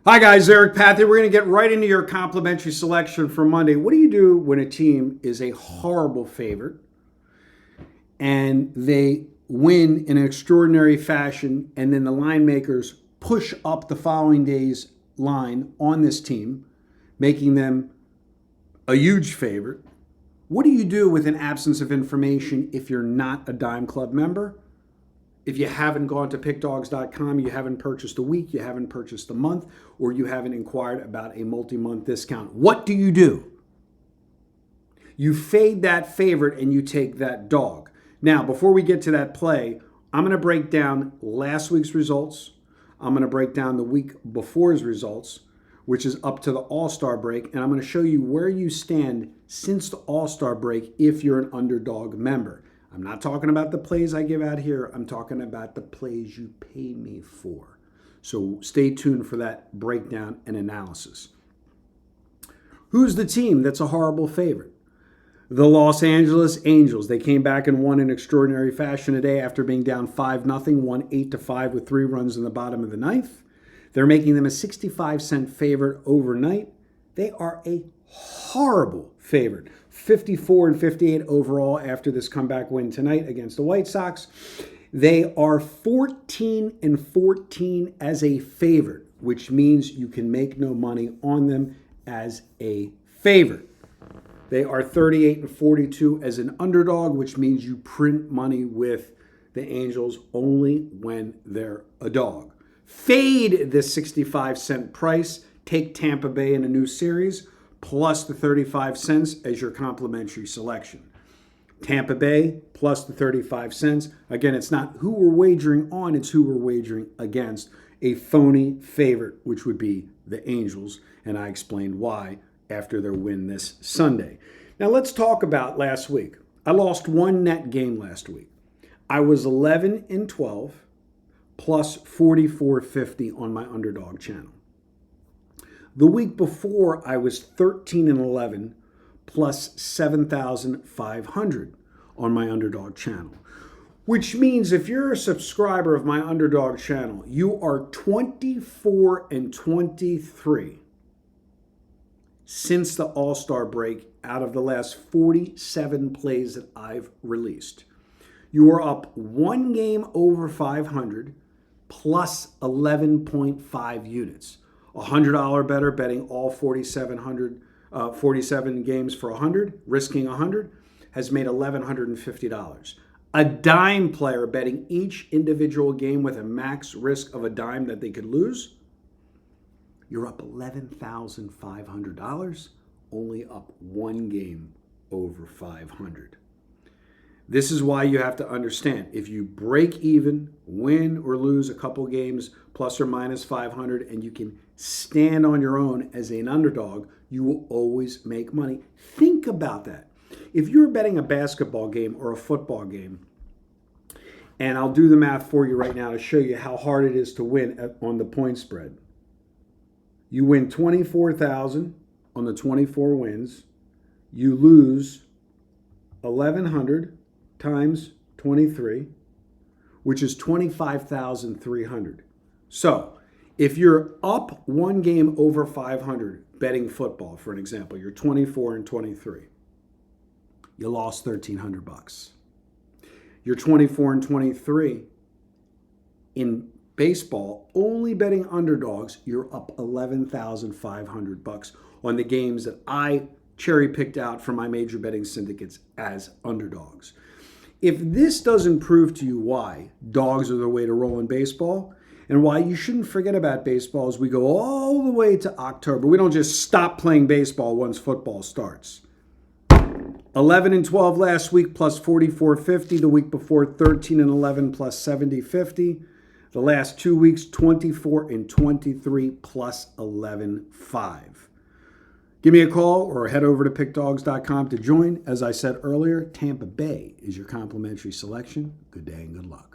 Hi guys, Eric Pathy. We're going to get right into your complimentary selection for Monday. What do you do when a team is a horrible favorite and they win in an extraordinary fashion, and then the line makers push up the following day's line on this team, making them a huge favorite? What do you do with an absence of information if you're not a Dime Club member? If you haven't gone to PickDawgz.com, you haven't purchased a week, you haven't purchased a month, or you haven't inquired about a multi-month discount, what do? You fade that favorite and you take that dog. Now, before we get to that play, I'm going to break down last week's results. I'm going to break down the week before's results, which is up to the All-Star break, and I'm going to show you where you stand since the All-Star break if you're an Underdog member. I'm not talking about the plays I give out here. I'm talking about the plays you pay me for. So stay tuned for that breakdown and analysis. Who's the team that's a horrible favorite? The Los Angeles Angels. They came back and won in extraordinary fashion today after being down 5-0, won 8-5 with 3 runs in the bottom of the ninth. They're making them a 65-cent favorite overnight. They are a horrible favorite. 54-58 overall after this comeback win tonight against the White Sox. They are 14-14 as a favorite, which means you can make no money on them as a favorite. They are 38-42 as an underdog, which means you print money with the Angels only when they're a dog. Fade this 65-cent price. Take Tampa Bay in a new series, plus the 35 cents as your complimentary selection. Tampa Bay plus the 35 cents. Again, it's not who we're wagering on, it's who we're wagering against. A phony favorite, which would be the Angels, and I explained why after their win this Sunday. Now let's talk about last week. I lost one net game last week. I was 11-12 plus 44.50 on my Underdog channel. The week before, I was 13-11 plus 7,500 on my Underdog channel, which means if you're a subscriber of my Underdog channel, you are 24-23 since the All-Star break out of the last 47 plays that I've released. You are up one game over 500 plus 11.5 units. $100 better, betting all 47 games for 100, risking 100, has made $1,150. A dime player betting each individual game with a max risk of a dime that they could lose, you're up $11,500, only up one game over 500. This is why you have to understand, if you break even, win or lose a couple games, plus or minus 500, and you can stand on your own as an underdog, you will always make money. Think about that. If you're betting a basketball game or a football game, and I'll do the math for you right now to show you how hard it is to win on the point spread. You win 24,000 on the 24 wins. You lose 1,100 times 23, which is 25,300. So if you're up one game over 500 betting football, for an example, you're 24-23. You lost $1,300. You're 24-23 in baseball, only betting underdogs, you're up $11,500 on the games that I cherry picked out from my major betting syndicates as underdogs. If this doesn't prove to you why dogs are the way to roll in baseball and why you shouldn't forget about baseball as we go all the way to October, we don't just stop playing baseball once football starts. 11-12 last week plus 44.50. The week before 13-11 plus 70.50. The last 2 weeks 24-23 plus 11.5. Give me a call or head over to PickDawgz.com to join. As I said earlier, Tampa Bay is your complimentary selection. Good day and good luck.